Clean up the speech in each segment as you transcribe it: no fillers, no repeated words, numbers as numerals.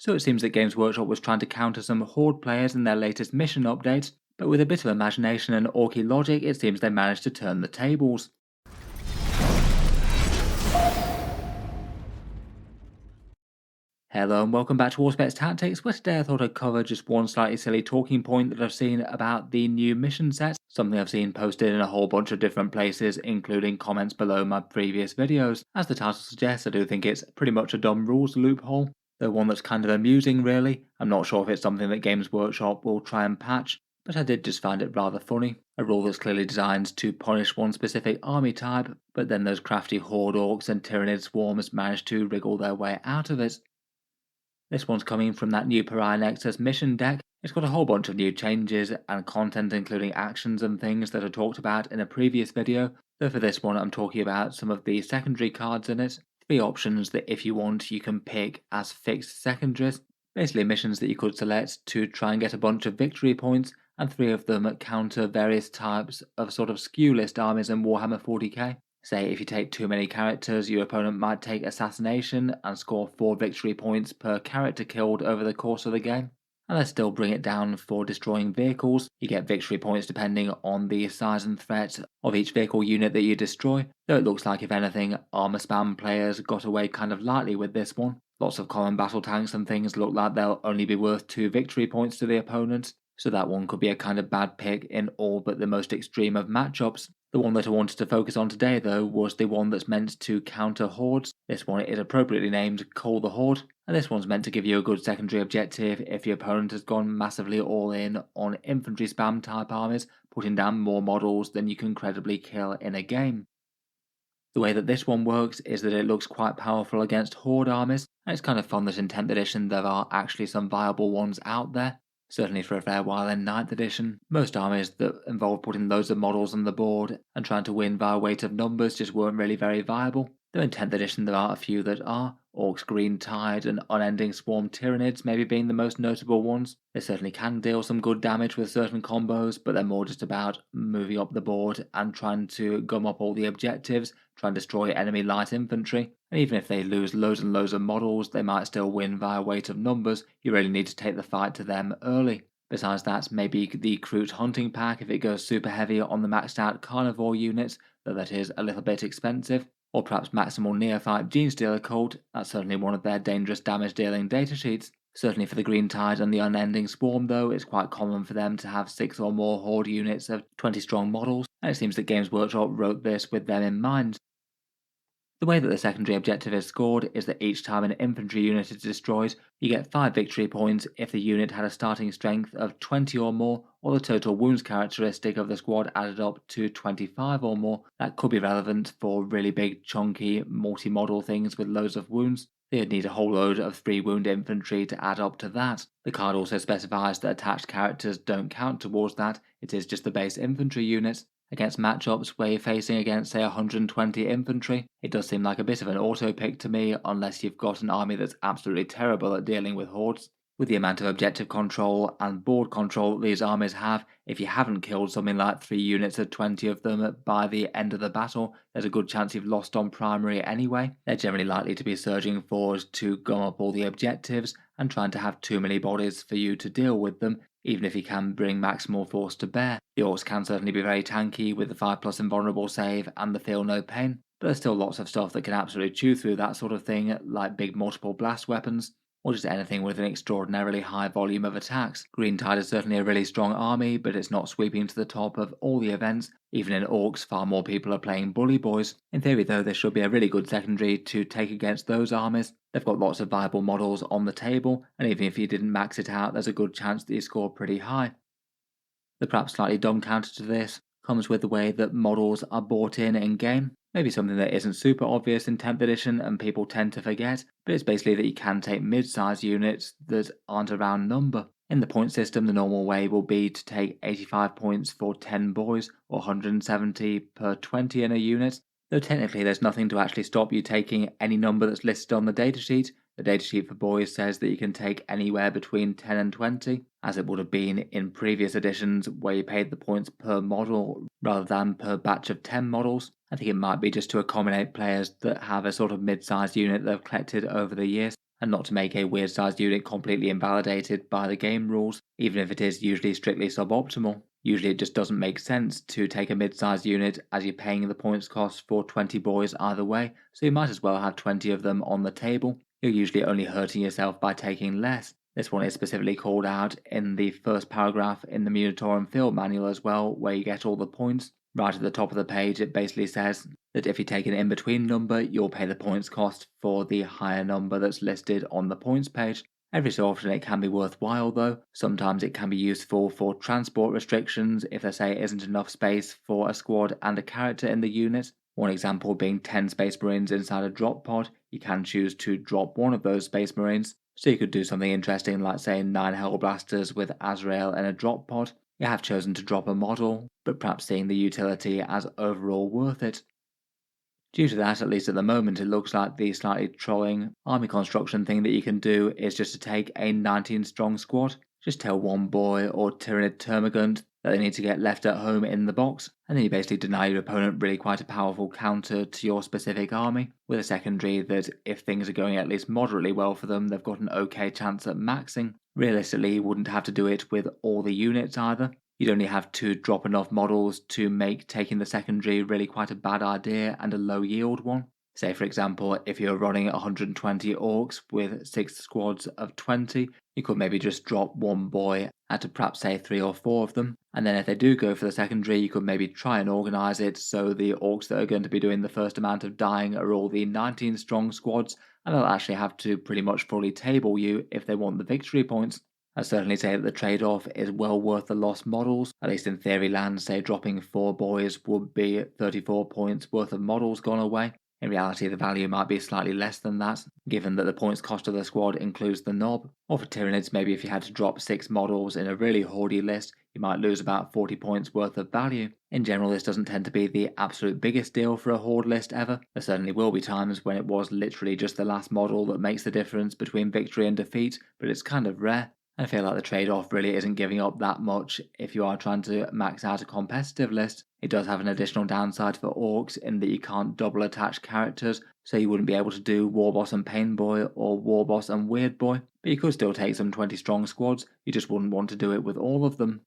So it seems that Games Workshop was trying to counter some Horde players in their latest mission updates, but with a bit of imagination and orky logic, it seems they managed to turn the tables. Hello and welcome back to Auspex Tactics, where today I thought I'd cover just one slightly silly talking point that I've seen about the new mission set, something I've seen posted in a whole bunch of different places, including comments below my previous videos. As the title suggests, I do think it's pretty much a dumb rules loophole, though one that's kind of amusing really. I'm not sure if it's something that Games Workshop will try and patch, but I did just find it rather funny. A rule that's clearly designed to punish one specific army type, but then those crafty Horde orcs and Tyrannid swarms manage to wriggle their way out of it. This one's coming from that new Pariah Nexus mission deck. It's got a whole bunch of new changes and content, including actions and things that I talked about in a previous video, though for this one I'm talking about some of the secondary cards in it. 3 options that if you want you can pick as fixed secondaries, basically missions that you could select to try and get a bunch of victory points, and 3 of them counter various types of sort of skew list armies in Warhammer 40k. Say if you take too many characters, your opponent might take assassination and score 4 victory points per character killed over the course of the game. And they still bring it down for destroying vehicles. You get victory points depending on the size and threat of each vehicle unit that you destroy, though it looks like if anything, armor spam players got away kind of lightly with this one. Lots of common battle tanks and things look like they'll only be worth 2 victory points to the opponent, so that one could be a kind of bad pick in all but the most extreme of matchups. The one that I wanted to focus on today, though, was the one that's meant to counter hordes. This one is appropriately named Cull the Horde, and this one's meant to give you a good secondary objective if your opponent has gone massively all in on infantry spam type armies, putting down more models than you can credibly kill in a game. The way that this one works is that it looks quite powerful against Horde armies, and it's kind of fun that in 10th edition there are actually some viable ones out there. Certainly for a fair while in 9th edition, most armies that involve putting loads of models on the board and trying to win via weight of numbers just weren't really very viable. Though in 10th edition there are a few that are, Orcs Green Tide and Unending Swarm Tyrannids maybe being the most notable ones. They certainly can deal some good damage with certain combos, but they're more just about moving up the board and trying to gum up all the objectives, try and destroy enemy light infantry, and even if they lose loads and loads of models, they might still win via weight of numbers. You really need to take the fight to them early. Besides that, maybe the Kroot Hunting Pack if it goes super heavy on the maxed out Carnivore units, though that is a little bit expensive. Or perhaps Maximal Neophyte Genestealer Cult, that's certainly one of their dangerous damage dealing datasheets. Certainly for the Green Tide and the Unending Swarm though, it's quite common for them to have 6 or more Horde units of 20 strong models, and it seems that Games Workshop wrote this with them in mind. The way that the secondary objective is scored is that each time an infantry unit is destroyed, you get 5 victory points if the unit had a starting strength of 20 or more, or the total wounds characteristic of the squad added up to 25 or more. That could be relevant for really big, chunky, multi-model things with loads of wounds. You'd need a whole load of 3 wound infantry to add up to that. The card also specifies that attached characters don't count towards that, it is just the base infantry units. Against matchups where you're facing against say 120 infantry, it does seem like a bit of an auto pick to me unless you've got an army that's absolutely terrible at dealing with hordes. With the amount of objective control and board control these armies have, if you haven't killed something like 3 units of 20 of them by the end of the battle, there's a good chance you've lost on primary anyway. They're generally likely to be surging forward to gum up all the objectives and trying to have too many bodies for you to deal with them, even if you can bring maximal force to bear. The orcs can certainly be very tanky with the 5+ invulnerable save and the feel no pain, but there's still lots of stuff that can absolutely chew through that sort of thing, like big multiple blast weapons, or just anything with an extraordinarily high volume of attacks. Green Tide is certainly a really strong army, but it's not sweeping to the top of all the events. Even in Orcs, far more people are playing Bully Boys. In theory though, this should be a really good secondary to take against those armies. They've got lots of viable models on the table, and even if you didn't max it out, there's a good chance that you score pretty high. The perhaps slightly dumb counter to this comes with the way that models are bought in game. Maybe something that isn't super obvious in 10th edition and people tend to forget, but it's basically that you can take mid-size units that aren't a round number. In the point system, the normal way will be to take 85 points for 10 boys, or 170 per 20 in a unit, though technically there's nothing to actually stop you taking any number that's listed on the datasheet. The datasheet for boys says that you can take anywhere between 10 and 20, as it would have been in previous editions where you paid the points per model rather than per batch of 10 models. I think it might be just to accommodate players that have a sort of mid-sized unit they've collected over the years. and not to make a weird sized unit completely invalidated by the game rules, even if it is usually strictly suboptimal. Usually it just doesn't make sense to take a mid-sized unit as you're paying the points cost for 20 boys either way, so you might as well have 20 of them on the table. You're usually only hurting yourself by taking less. This one is specifically called out in the first paragraph in the Munitorum Field Manual as well, where you get all the points. Right at the top of the page it basically says that if you take an in-between number, you'll pay the points cost for the higher number that's listed on the points page. Every so often it can be worthwhile though. Sometimes it can be useful for transport restrictions if there say isn't enough space for a squad and a character in the unit. One example being 10 Space Marines inside a drop pod. You can choose to drop one of those Space Marines, so you could do something interesting like say 9 Hellblasters with Azrael in a drop pod. You have chosen to drop a model, but perhaps seeing the utility as overall worth it. Due to that, at least at the moment, it looks like the slightly trolling army construction thing that you can do is just to take a 19 strong squad, just tell one boy or Tyrannid Termagant that they need to get left at home in the box, and then you basically deny your opponent really quite a powerful counter to your specific army, with a secondary that if things are going at least moderately well for them, they've got an okay chance at maxing. Realistically, you wouldn't have to do it with all the units either. You'd only have to drop enough models to make taking the secondary really quite a bad idea and a low yield one. Say for example, if you're running 120 orcs with 6 squads of 20, you could maybe just drop one boy at perhaps say 3 or 4 of them, and then if they do go for the secondary, you could maybe try and organise it so the orcs that are going to be doing the first amount of dying are all the 19 strong squads, and they'll actually have to pretty much fully table you if they want the victory points. I certainly say that the trade-off is well worth the lost models, at least in theory land, say dropping 4 boys would be 34 points worth of models gone away. In reality the value might be slightly less than that, given that the points cost of the squad includes the knob, or for Tyranids maybe if you had to drop 6 models in a really hoardy list, you might lose about 40 points worth of value. In general this doesn't tend to be the absolute biggest deal for a horde list ever. There certainly will be times when it was literally just the last model that makes the difference between victory and defeat, but it's kind of rare. I feel like the trade-off really isn't giving up that much if you are trying to max out a competitive list. It does have an additional downside for orcs in that you can't double attach characters, so you wouldn't be able to do Warboss and Painboy or Warboss and Weirdboy, but you could still take some 20 strong squads, you just wouldn't want to do it with all of them.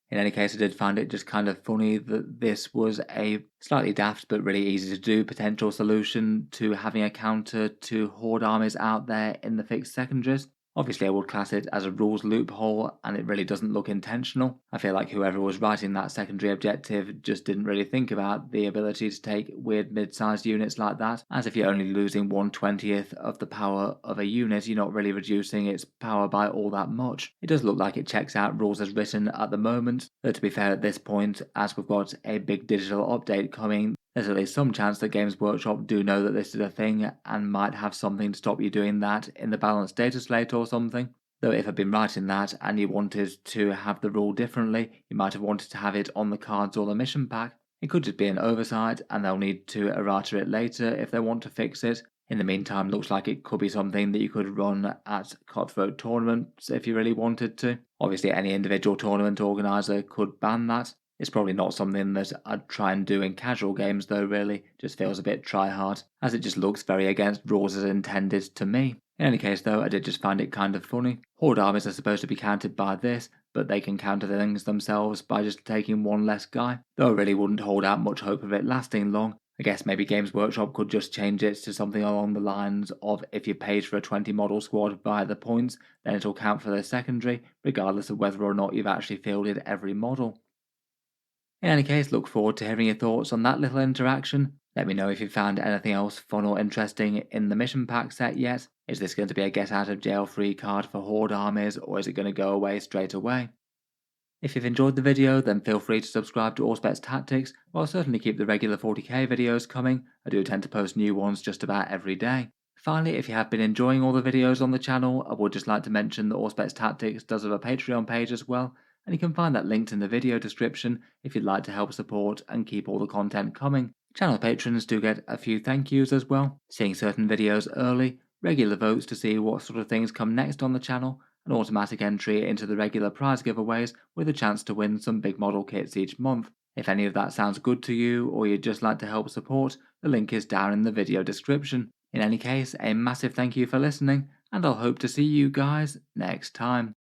In any case, I did find it just kind of funny that this was a slightly daft but really easy to do potential solution to having a counter to horde armies out there in the fixed secondaries. Obviously I would class it as a rules loophole and it really doesn't look intentional. I feel like whoever was writing that secondary objective just didn't really think about the ability to take weird mid-sized units like that, as if you're only losing 1/20th of the power of a unit, you're not really reducing its power by all that much. It does look like it checks out rules as written at the moment, though to be fair at this point, as we've got a big digital update coming, there's at least some chance that Games Workshop do know that this is a thing and might have something to stop you doing that in the balanced data slate or something. Though if I'd been writing that and you wanted to have the rule differently, you might have wanted to have it on the cards or the mission pack. It could just be an oversight and they'll need to errata it later if they want to fix it. In the meantime, looks like it could be something that you could run at cutthroat tournaments if you really wanted to. Obviously any individual tournament organiser could ban that. It's probably not something that I'd try and do in casual games though really, just feels a bit try-hard, as it just looks very against rules as intended to me. In any case though, I did just find it kind of funny. Horde armies are supposed to be countered by this, but they can counter the things themselves by just taking one less guy, though I really wouldn't hold out much hope of it lasting long. I guess maybe Games Workshop could just change it to something along the lines of if you paid for a 20 model squad via the points, then it'll count for the secondary, regardless of whether or not you've actually fielded every model. In any case, look forward to hearing your thoughts on that little interaction. Let me know if you found anything else fun or interesting in the mission pack set yet. Is this going to be a get out of jail free card for horde armies, or is it going to go away straight away? If you've enjoyed the video, then feel free to subscribe to Auspex Tactics, while I'll certainly keep the regular 40k videos coming. I do tend to post new ones just about every day. Finally, if you have been enjoying all the videos on the channel, I would just like to mention that Auspex Tactics does have a Patreon page as well, and you can find that linked in the video description if you'd like to help support and keep all the content coming. Channel patrons do get a few thank yous as well, seeing certain videos early, regular votes to see what sort of things come next on the channel, an automatic entry into the regular prize giveaways with a chance to win some big model kits each month. If any of that sounds good to you or you'd just like to help support, the link is down in the video description. In any case, a massive thank you for listening, and I'll hope to see you guys next time.